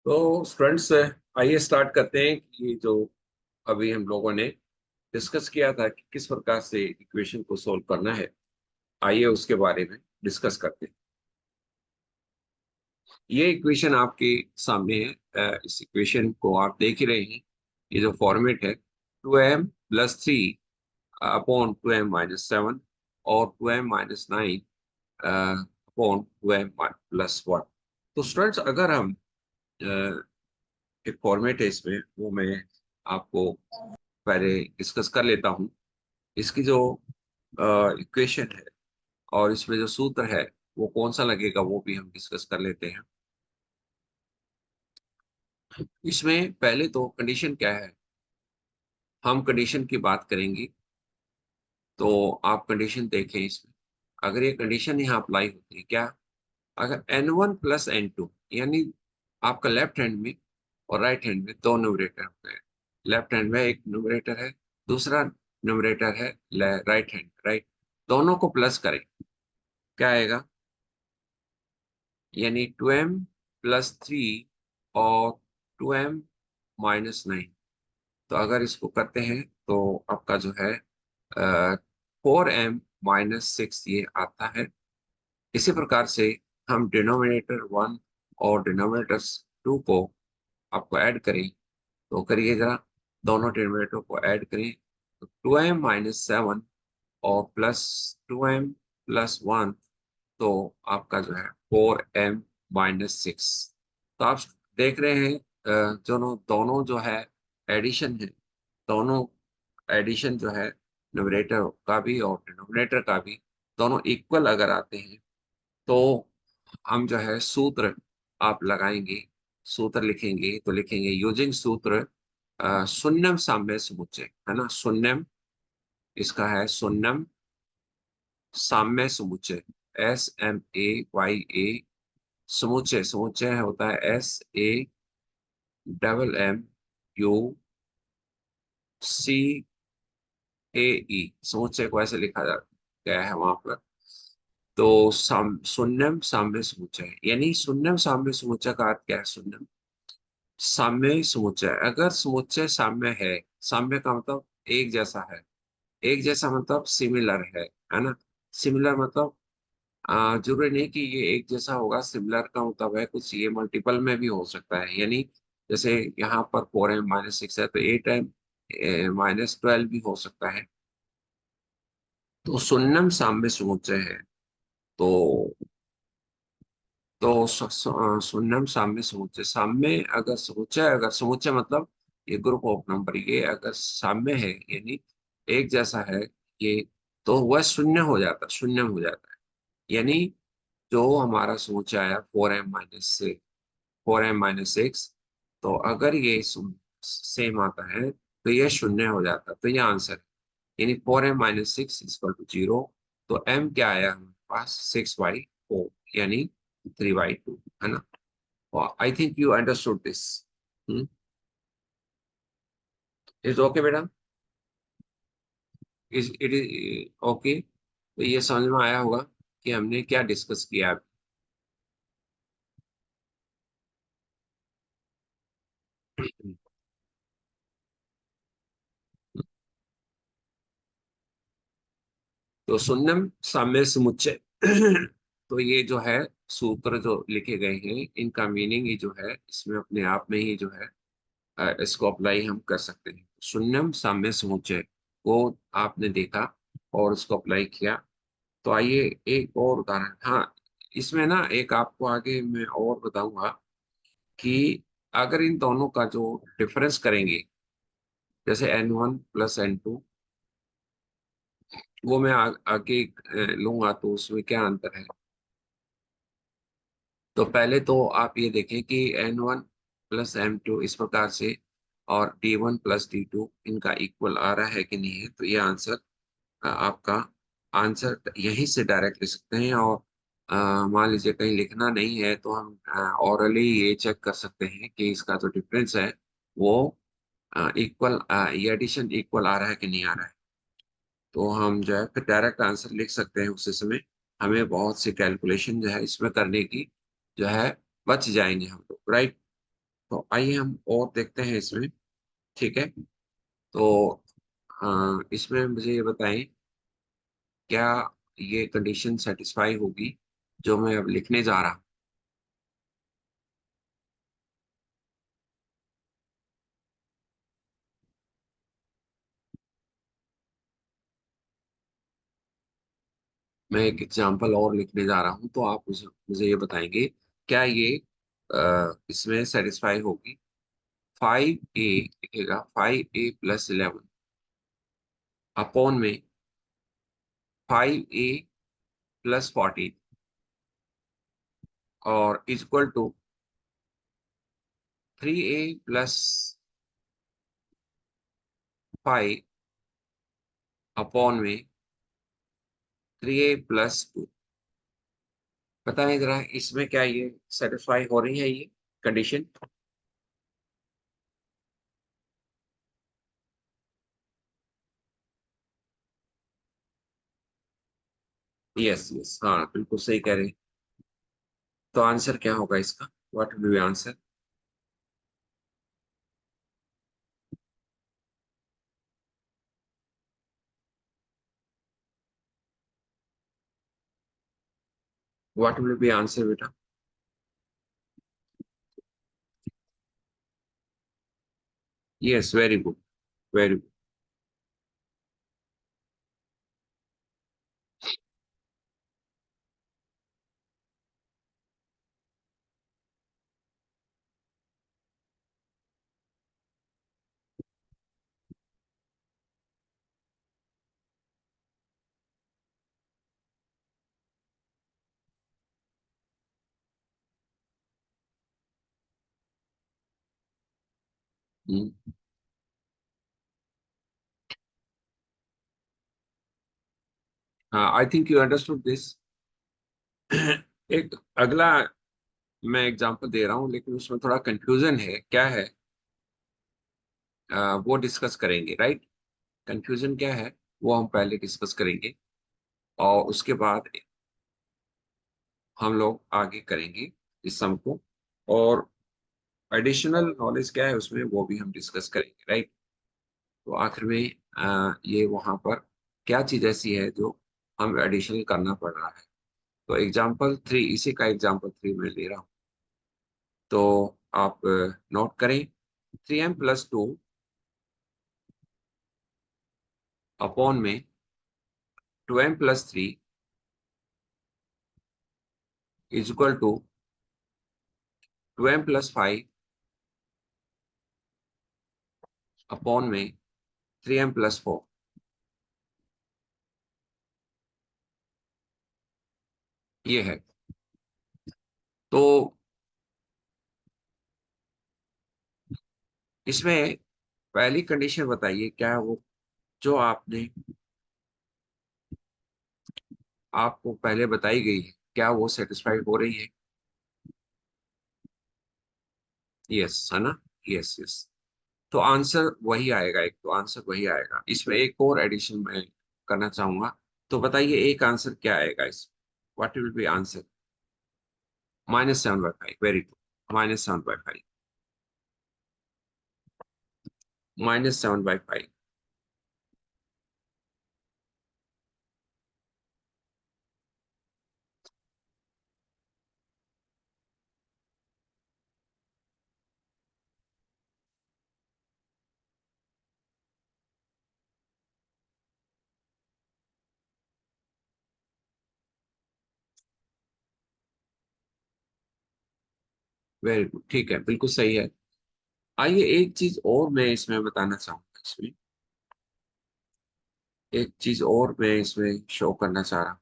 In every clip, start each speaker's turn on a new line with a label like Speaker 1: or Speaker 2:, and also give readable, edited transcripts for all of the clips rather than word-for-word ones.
Speaker 1: तो स्टूडेंट्स, आइए स्टार्ट करते हैं कि जो अभी हम लोगों ने डिस्कस किया था कि किस प्रकार से इक्वेशन को सॉल्व करना है। आइए उसके बारे में डिस्कस करते हैं। ये इक्वेशन आपके सामने है। इस इक्वेशन को आप देख ही रहे हैं। ये जो फॉर्मेट है, 2m+3 अपॉन 2m-7 और 2m-9 अपॉन 2m+1। तो स्टूडेंट्स, अगर हम एक फॉर्मेट है इसमें, वो मैं आपको पहले डिस्कस कर लेता हूँ। इसकी जो इक्वेशन है और इसमें जो सूत्र है वो कौन सा लगेगा वो भी हम डिस्कस कर लेते हैं। इसमें पहले तो कंडीशन क्या है, हम कंडीशन की बात करेंगे। तो आप कंडीशन देखें इसमें। अगर ये कंडीशन यहाँ अप्लाई होती है क्या, अगर n1 + n2, यानी आपका लेफ्ट हैंड में और राइट हैंड में दो न्यूमरेटर होते हैं। लेफ्ट हैंड में एक न्यूमरेटर है, दूसरा न्यूमरेटर है राइट हैंड, राइट। दोनों को प्लस करें, क्या आएगा, यानी 2m+3 और 2m-9। तो अगर इसको करते हैं तो आपका जो है 4m-6 ये आता है। इसी प्रकार से हम डिनोमिनेटर 1 और डिनोमिनेटर 2 को आपको ऐड करें, तो करिए जरा, दोनों डिनोमिनेटर को ऐड करें तो 2m-7 और +2m+1, तो आपका जो है 4m-6। तो आप देख रहे हैं दोनों दोनों जो है एडिशन है, दोनों एडिशन जो है न्यूमरेटर का भी और डिनोमिनेटर का भी, दोनों इक्वल अगर आते हैं तो हम जो है सूत्र आप लगाएंगे, सूत्र लिखेंगे तो लिखेंगे यूजिंग सूत्र शून्यम साम्य समुच्चय, है ना। शून्यम, इसका है शून्यम साम्य समुच्चय, SMAYA। समुच्चय, समुच्चय होता है SAMMUCAE। समुच्चय को ऐसे लिखा जा गया है वहां पर। तो शून्यम साम्य समुच्चय, यानी शून्यम साम्य समुच्चय का अर्थ क्या है। शून्यम साम्य समुच्चय, अगर समुच्चय साम्य है, साम्य का मतलब एक जैसा है, एक जैसा मतलब सिमिलर है ना। सिमिलर मतलब जरूरी नहीं कि ये एक जैसा होगा। सिमिलर का मतलब है कुछ ये मल्टीपल में भी हो सकता है, यानी जैसे यहाँ पर 4m-6 है तो 8m-12 भी हो सकता है। तो शून्यम साम्य समुच्चय है। तो शून्यम साम्य समुच्चय, साम्य अगर समुच्चय, अगर समुच्चय मतलब ये ग्रुप ऑफ नंबर, ये अगर साम्य है यानी एक जैसा है ये, तो वह शून्य हो जाता, शून्य हो जाता है। यानी जो हमारा समुच्चय आया 4m-6, तो अगर ये सेम आता है तो ये शून्य हो जाता है। तो ये आंसर है, यानी 4m-6 = 0। तो m क्या आया हमारे पास, 6/4, यानी 3/2, है ना। आई think you understood this. Is okay बेटा, इज इट इज ओके। तो ये समझ में आया होगा कि हमने क्या डिस्कस किया अभी। तो शून्यम साम्य समुच्चय तो ये जो है सूत्र जो लिखे गए हैं, इनका मीनिंग ही जो है इसमें अपने आप में ही जो है इसको अप्लाई हम कर सकते हैं। शून्यम साम्य समुच्चय को आपने देखा और उसको अप्लाई किया। तो आइए एक और उदाहरण, हाँ, इसमें ना एक आपको आगे मैं और बताऊंगा कि अगर इन दोनों का जो डिफरेंस करेंगे, जैसे n1 + n2, वो मैं आगे लूंगा तो उसमें क्या अंतर है। तो पहले तो आप ये देखें कि n1 + m2 इस प्रकार से और d1 + d2 इनका इक्वल आ रहा है कि नहीं है। तो ये आंसर आपका आंसर यहीं से डायरेक्ट ले सकते हैं। और मान लीजिए कहीं लिखना नहीं है तो हम ऑरली ये चेक कर सकते हैं कि इसका जो डिफरेंस है वो इक्वल, ये एडिशन इक्वल आ रहा है कि नहीं आ रहा है। तो हम जो है फिर डायरेक्ट आंसर लिख सकते हैं। उसी समय हमें बहुत सी कैलकुलेशन जो है इसमें करने की जो है बच जाएंगे हम लोग, राइट। तो आइए हम और देखते हैं इसमें। ठीक है, तो इसमें मुझे ये बताएं, क्या ये कंडीशन सेटिस्फाई होगी जो मैं अब लिखने जा रहा हूँ? मैं एक एग्जांपल और लिखने जा रहा हूँ, तो आप मुझे मुझे ये बताएंगे, क्या ये इसमें सेटिस्फाई होगी? 5a लिखेगा, 5a+11 अपॉन में 5a+14 और इक्वल टू 3a+5 अपॉन में 3a+2। बताएं जरा, इसमें क्या ये सेटिस्फाई हो रही है ये कंडीशन? यस यस, हाँ बिल्कुल सही कह रहे हैं। तो आंसर क्या होगा इसका? What will be answer? What will be answer बेटा? Yes, very good, very good. हाँ, I think you understood this. एक अगला मैं एग्जांपल दे रहा हूँ, लेकिन उसमें थोड़ा कंफ्यूजन है, क्या है वो डिस्कस करेंगे, राइट? कंफ्यूजन क्या है वो हम पहले डिस्कस करेंगे, और उसके बाद हम लोग आगे करेंगे इस सम को। और एडिशनल नॉलेज क्या है उसमें वो भी हम डिस्कस करेंगे, राइट? तो आखिर में ये वहां पर क्या चीज ऐसी है जो हम एडिशनल करना पड़ रहा है? तो एग्जाम्पल 3, इसी का एग्जाम्पल 3 मैं ले रहा हूँ। तो आप नोट करें, 3m+2 अपॉन में 2m+3 is equal to 2m+5 upon में 3m+4। ये है। तो इसमें पहली कंडीशन बताइए, क्या है वो जो आपने आपको पहले बताई गई है, क्या वो सेटिस्फाइड हो रही है? यस, है ना? Yes yes. तो आंसर वही आएगा, एक तो आंसर वही आएगा। इसमें एक और एडिशन मैं करना चाहूंगा। तो बताइए एक आंसर क्या आएगा इसमें? What will be answer? -7/5, very good. -7/5, -7/5। Very good, ठीक है, बिल्कुल सही है। आइए एक चीज और मैं इसमें बताना चाहूंगा। इसमें एक चीज और मैं इसमें शो करना चाह रहा हूँ।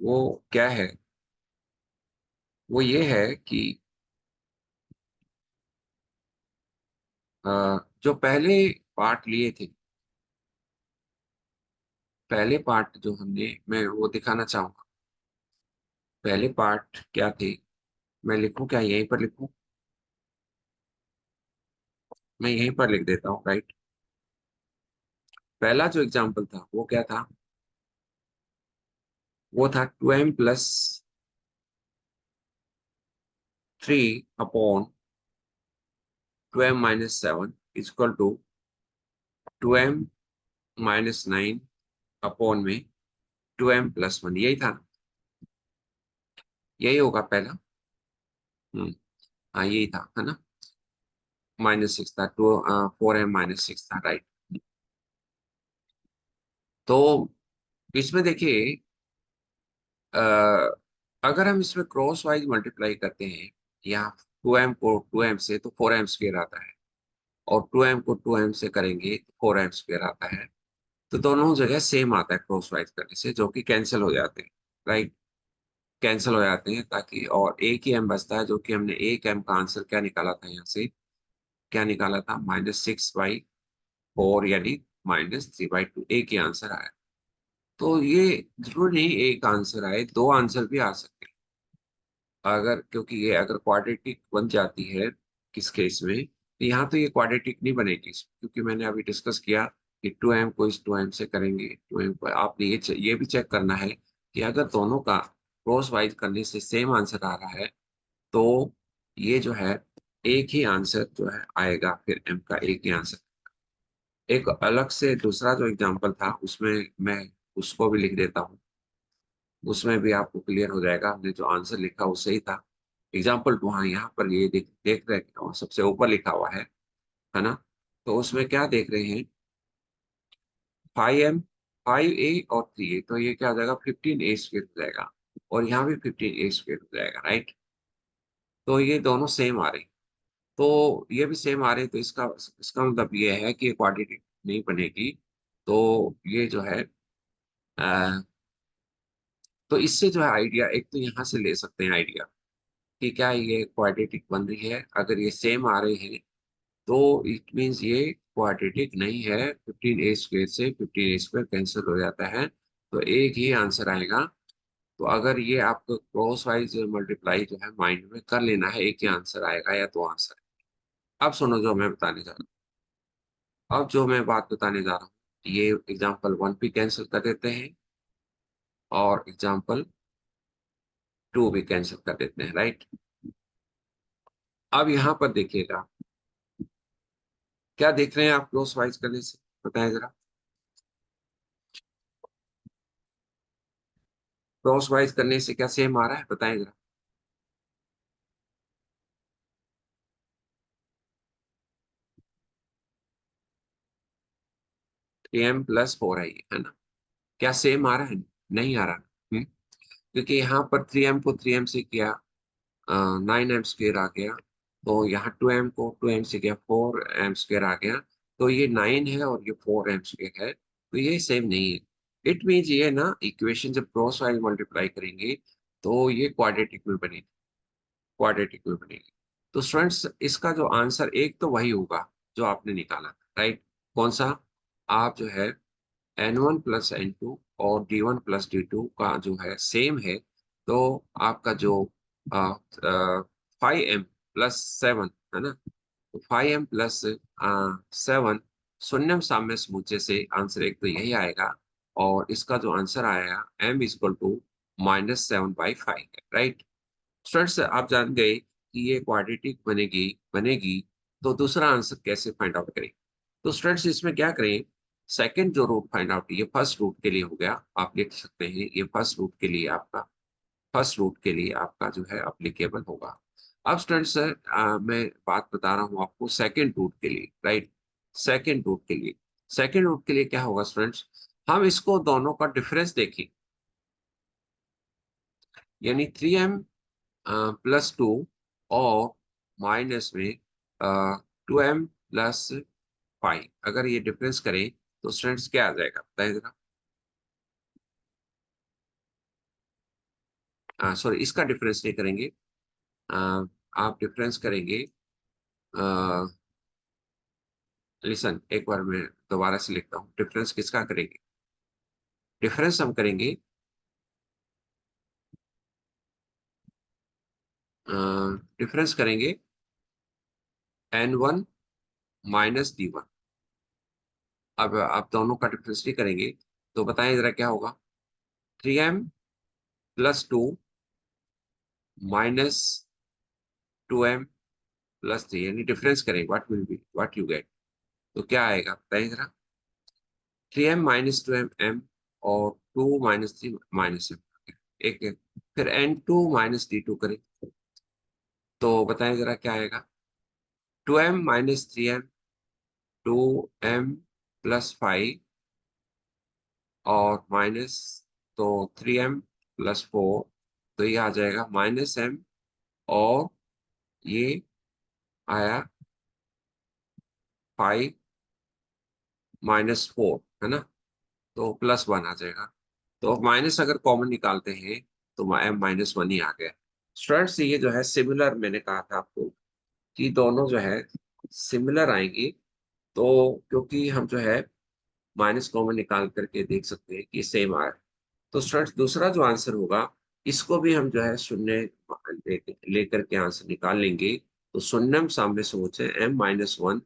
Speaker 1: वो क्या है? वो ये है कि अ, जो पहले पार्ट लिए थे, पहले पार्ट जो हमने, मैं वो दिखाना चाहूंगा। पहले पार्ट क्या थे? मैं लिखूं क्या, यहीं पर लिखूं? मैं यहीं पर लिख देता हूँ, राइट? पहला जो एग्जाम्पल था वो क्या था? वो था 2m+3 upon 2m minus 7 equal to 2m minus 9 upon में 2m प्लस 1, यही था, यही होगा पहला। हाँ यही था, है ना। -6 था, 4m -6 था, राइट। तो इसमें देखिए, अ, अगर हम इसमें क्रॉस वाइज मल्टीप्लाई करते हैं, यहाँ 2m को 2m से तो 4m स्क्वायर आता है, और 2m को 2m से करेंगे तो 4m स्क्वायर आता है। तो दोनों जगह सेम आता है क्रॉस वाइज करने से, जो कि कैंसिल हो जाते हैं, राइट। कैंसिल हो जाते हैं, ताकि और एक ही m बचता है, जो कि हमने एक m का आंसर क्या निकाला था यहाँ से, क्या निकाला था, -6/4, यानी -3/2, एक ही आंसर आया। तो ये जरूरी नहीं एक आंसर आए, दो आंसर भी आ सकते हैं, अगर, क्योंकि ये अगर क्वाड्रेटिक बन जाती है किस केस में, तो यहाँ तो ये क्वाड्रेटिक नहीं बनेगी, क्योंकि मैंने अभी डिस्कस किया कि 2m को इस 2m से करेंगे, 2m को आपने ये भी चेक करना है कि अगर दोनों का क्रॉस वाइज करने से सेम आंसर आ रहा है, तो ये जो है एक ही आंसर जो है आएगा, फिर m का एक ही आंसर। एक अलग से दूसरा जो एग्जाम्पल था, उसमें मैं उसको भी लिख देता हूँ, उसमें भी आपको क्लियर हो जाएगा, हमने जो आंसर लिखा वो सही था। एग्जाम्पल 2, हाँ यहाँ पर ये देख रहे हैं, और सबसे ऊपर लिखा हुआ है ना। तो उसमें क्या देख रहे हैं, 5m, 5a और 3a, तो ये क्या हो जाएगा, 15a स्क्वेयर हो जाएगा, और यहाँ भी 15a स्क्वेयर हो जाएगा, राइट। तो ये दोनों सेम आ रहे हैं, तो ये भी सेम आ रहे हैं, तो इसका इसका मतलब ये है कि क्वाड्रेटिक नहीं बनेगी। तो ये जो है, तो इससे जो है आइडिया, एक तो यहाँ से ले सकते हैं आइडिया कि क्या ये क्वाड्रेटिक बन रही है, अगर ये सेम आ रहे हैं तो इट मीन्स ये क्वाड्रेटिक नहीं है। 15a स्क्वेयर से 15a स्क्वेयर कैंसिल हो जाता है, तो एक ही आंसर आएगा। तो अगर ये आपको क्रॉस वाइज मल्टीप्लाई जो है माइंड में कर लेना है, एक ही आंसर आएगा या दो आंसर। अब सुनो जो मैं बताने जा रहा हूँ, अब जो मैं बात बताने जा रहा हूँ, ये एग्जाम्पल 1 भी कैंसिल कर देते हैं, और एग्जाम्पल 2 भी कैंसिल कर देते हैं, राइट। अब यहाँ पर देखिएगा, क्या देख रहे हैं आप क्रॉस वाइज करने से, बताएं जरा। क्रॉस वाइज करने से क्या सेम आ रहा है, बताएं जरा। 3m+4 है ना, क्या सेम आ रहा है, नहीं आ रहा। क्योंकि यहाँ पर 3m को 3m से किया, 9m स्क्वेयर आ गया, तो यहाँ 2m को 2m से किया, 4m स्क्वेयर आ गया। तो ये 9 है और ये 4m स्क्वेयर है, तो ये सेम नहीं है। इट मीन्स ये ना, इक्वेशन जब क्रॉस वाइज मल्टीप्लाई करेंगे तो ये क्वाड्रेटिक में बनेगी, क्वाड्रेटिक में बनेगी। तो स्टूडेंट्स, इसका जो आंसर एक तो वही होगा जो आपने निकाला, राइट। कौन सा, आप जो है n1+n2 और d1+d2 का जो है सेम है, तो आपका जो 5m+7 है ना, तो 5m+7 शून्यम साम्य समुच्चय से आंसर एक तो यही आएगा, और इसका जो आंसर आया m = -7/5 है, राइट। स्टूडेंट्स, आप जान गए कि ये क्वाड्रेटिक बनेगी बनेगी, तो दूसरा आंसर कैसे फाइंड आउट करें। तो स्टूडेंट्स, इसमें क्या करें, सेकंड जो रूट फाइंड आउट, ये फर्स्ट रूट के लिए हो गया, आप लिख सकते हैं, ये फर्स्ट रूट के लिए आपका, फर्स्ट रूट के लिए आपका जो है अप्लीकेबल होगा। अब स्टूडेंट्स, मैं बात बता रहा हूँ आपको सेकंड रूट के लिए, राइट। सेकंड रूट के लिए, सेकंड रूट के लिए क्या होगा स्टूडेंट्स, हम इसको दोनों का डिफरेंस देखें, यानी 3m+2 और माइनस में 2m+5, अगर ये डिफरेंस करें तो स्टूडेंट्स क्या आ जाएगा, बताएं जरा। सॉरी, इसका डिफरेंस नहीं करेंगे, अ, आप डिफरेंस करेंगे, लिसन, एक बार मैं दोबारा से लिखता हूँ, डिफरेंस किसका करेंगे, डिफरेंस हम करेंगे, डिफरेंस करेंगे n1 - d1। अब आप दोनों का डिफरेंस नहीं करेंगे, तो बताएं जरा क्या होगा, 3m+2 - 2m+5, +3 यानी डिफरेंस करें, what will B, what you get, तो क्या आएगा बताइए जरा। 3m माइनस 2m और 2 - 3 - m एक है। फिर n2 - d2 करें तो बताएं जरा क्या आएगा। 2m - 3m, 2m + 5 और माइनस, तो 3m + 4, तो ये आ जाएगा -m, और ये आया 5 - 4 है ना, तो +1 आ जाएगा। तो माइनस अगर कॉमन निकालते हैं तो m - 1 ही आ गया। स्टूडेंट्स ये जो है सिमिलर, मैंने कहा था आपको कि दोनों जो है सिमिलर आएंगी, तो क्योंकि हम जो है माइनस कॉमन निकाल करके देख सकते हैं कि सेम आ रहा है। तो स्टूडेंट्स दूसरा जो आंसर होगा, इसको भी हम जो है शून्य लेकर के आंसर निकाल लेंगे। तो शून्यम सामने से होते हैं m - 1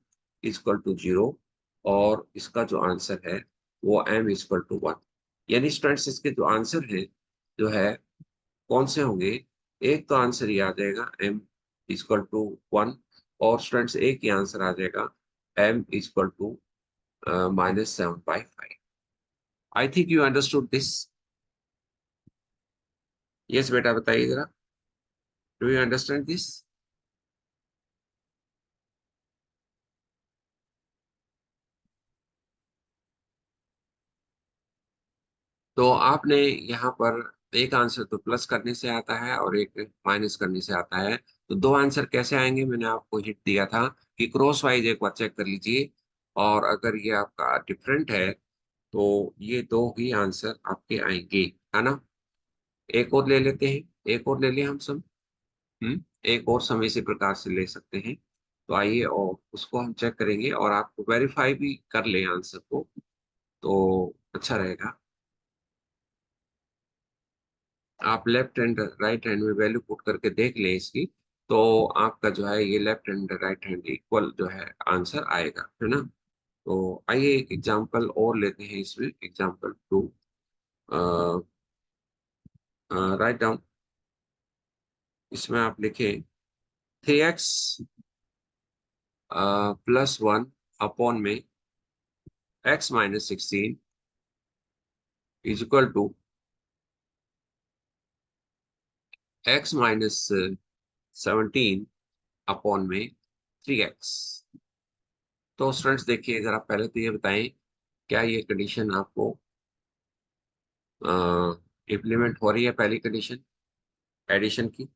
Speaker 1: = 0, और इसका जो आंसर है वो m = 1। यानी स्टूडेंट्स इसके जो आंसर है जो है कौन से होंगे, एक तो आंसर ये आ जाएगा m = 1, और स्टूडेंट्स एक ही आंसर आ जाएगा m -7/5। I think you understood this. Yes बेटा बताइए जरा, डू यू अंडरस्टैंड दिस। तो आपने यहाँ पर एक आंसर तो प्लस करने से आता है और एक माइनस करने से आता है, तो दो आंसर कैसे आएंगे, मैंने आपको हिंट दिया था कि क्रॉस वाइज एक बार चेक कर लीजिए, और अगर ये आपका डिफरेंट है तो ये दो ही आंसर आपके आएंगे, है ना। एक और ले लेते हैं, एक और ले लें हम सब। एक और समय इसी प्रकार से ले सकते हैं। तो आइए और उसको हम चेक करेंगे, और आपको वेरीफाई भी कर लें आंसर को, तो अच्छा रहेगा। आप लेफ्ट हैंड राइट हैंड में वैल्यू पुट करके देख लें इसकी, तो आपका जो है ये left hand right hand equal जो है आंसर आएगा, है ना। तो आइए एक एग्जांपल और लेते हैं इसमें, एग्जांपल 2। राइट डाउन, इसमें आप लिखें 3x +1 अपॉन में x - 16 = x - 17 अपॉन में 3x। तो स्टूडेंट्स देखिए जरा, पहले तो ये बताएं क्या ये कंडीशन आपको इम्प्लीमेंट हो रही है, पहली कंडीशन एडिशन की।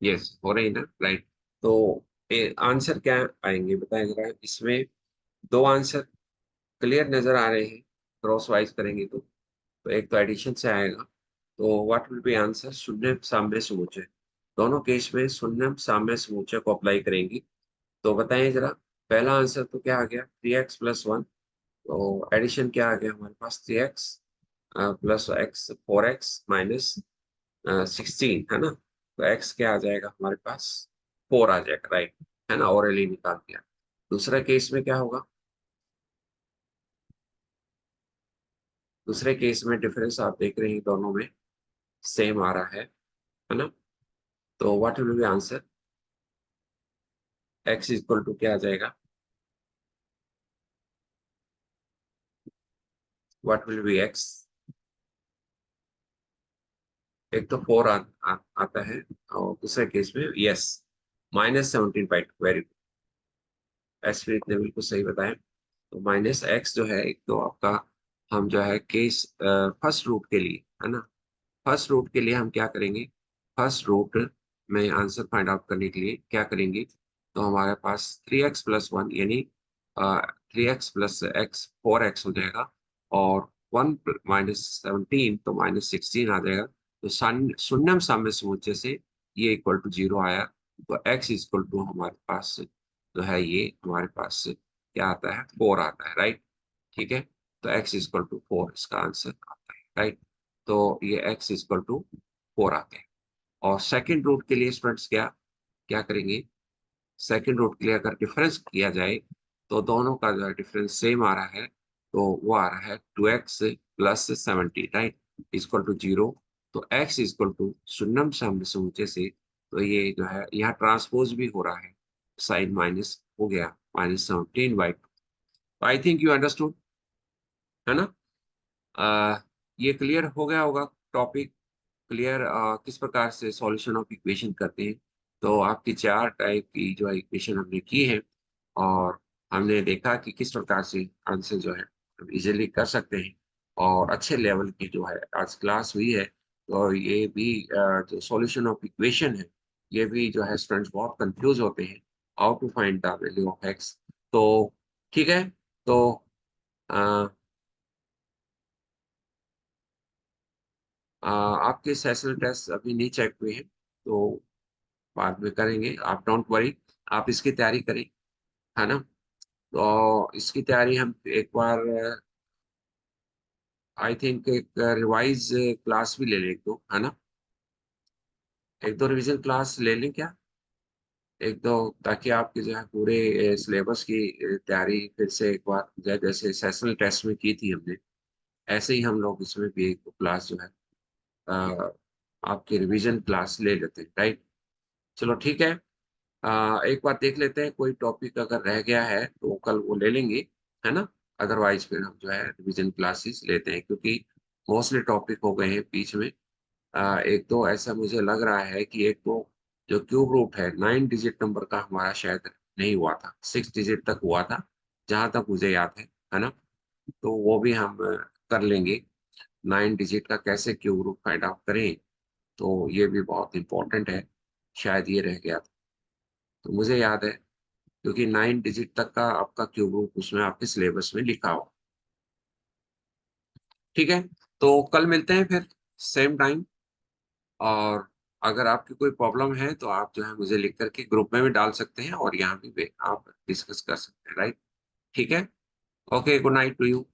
Speaker 1: यस हो रही ना, राइट। तो आंसर क्या आएंगे बताएं जरा, इसमें दो आंसर क्लियर नजर आ रहे हैं, क्रॉस वाइज करेंगे तो एक तो एडिशन से आएगा, तो व्हाट विल बी आंसर, शून्य साम्य समूचे। दोनों केस में शून्य साम्य समूचे को अप्लाई करेंगे, तो बताएं जरा। पहला आंसर तो क्या आ गया, 3x + 1, तो एडिशन क्या आ गया हमारे पास, 3x +x 4x - 16, है ना। तो x क्या आ जाएगा हमारे पास, 4 आ जाएगा, राइट, है ना, और एल निकाल दिया। दूसरा केस में क्या होगा, दूसरे केस में डिफरेंस आप देख रहे हैं दोनों में सेम आ रहा है ना। तो what will be answer, x = क्या आ जाएगा, व्हाट विल बी x। एक तो 4 आता है, और दूसरे केस में यस -17/2, वेरी गुड, एस इतने बिल्कुल सही बताएं। तो -x जो है, एक तो आपका हम जो है केस फर्स्ट रूट के लिए, है ना, फर्स्ट रूट के लिए हम क्या करेंगे, फर्स्ट रूट में आंसर फाइंड आउट करने के लिए क्या करेंगे, तो हमारे पास 3x + 1 यानी 3x + x 4x हो जाएगा, और 1 -17 तो -16 आ जाएगा। तो शून्यम साम्य समुच्चय से ये = 0 आया, तो x हमारे पास जो है ये हमारे पास क्या आता है, 4 आता है, राइट। ठीक है, तो x = 4 इसका आंसर आता है, राइट। तो ये x = 4 आते हैं। और सेकंड रूट के लिए स्टूडेंट्स क्या क्या करेंगे, सेकंड रूट क्लियर कर डिफरेंस किया जाए तो दोनों का जो है डिफरेंस सेम आ रहा है, तो वो आ रहा है 2x plus 70, right, equal to 0। तो x इक्वल टू शून्यम से समुचे से, तो ये जो है यहाँ ट्रांसपोज भी हो रहा है, साइन माइनस हो गया -17/2। आई थिंक यू अंडरस्टूड, है ना। ये क्लियर हो गया होगा टॉपिक, क्लियर किस प्रकार से सॉल्यूशन ऑफ इक्वेशन करते हैं। तो आपकी चार टाइप की जो है इक्वेशन हमने की है, और हमने देखा कि किस प्रकार से आंसर जो है इजीली कर सकते हैं, और अच्छे लेवल की जो है आज क्लास हुई है। तो ये भी जो सॉल्यूशन ऑफ इक्वेशन है, ये भी जो है स्टूडेंट्स बहुत कंफ्यूज होते हैं, how to find the value of x. तो ठीक है, तो अ, आपके सेशनल टेस्ट अभी नहीं चेक हुए हैं, तो बाद में करेंगे, आप डोंट वरी, आप इसकी तैयारी करें, है ना। तो इसकी तैयारी हम एक बार आई थिंक एक रिवाइज क्लास भी ले लें, एक दो, है ना, एक दो रिवीजन क्लास ले लें क्या, एक दो, ताकि आपके जो है पूरे सिलेबस की तैयारी फिर से एक बार जैसे सेशनल टेस्ट में की थी हमने, ऐसे ही हम लोग इसमें भी एक क्लास जो है अ, आपकी रिवीजन क्लास ले लेते हैं, राइट। चलो ठीक है, एक बार देख लेते हैं, कोई टॉपिक अगर रह गया है तो कल वो ले लेंगे, है ना। अदरवाइज फिर हम जो है रिवीजन क्लासेस लेते हैं, क्योंकि मोस्टली टॉपिक हो गए हैं बीच में। एक तो ऐसा मुझे लग रहा है कि एक तो जो क्यूब रूट है 9 डिजिट नंबर का हमारा शायद नहीं हुआ था, 6 डिजिट तक हुआ था, जहां तक मुझे याद है ना। तो वो भी हम कर लेंगे, 9 डिजिट का कैसे क्यूब रूट फाइंड आउट करें, तो ये भी बहुत इंपॉर्टेंट है, शायद ये रह गया था। तो मुझे याद है, क्योंकि 9 डिजिट तक का आपका क्यूब रूट उसमें आपके सिलेबस में लिखा हो। ठीक है, तो कल मिलते हैं फिर, सेम टाइम। और अगर आपकी कोई प्रॉब्लम है तो आप जो है मुझे लिख करके ग्रुप में भी डाल सकते हैं, और यहाँ भी आप डिस्कस कर सकते हैं, राइट। ठीक है, okay, good night to you.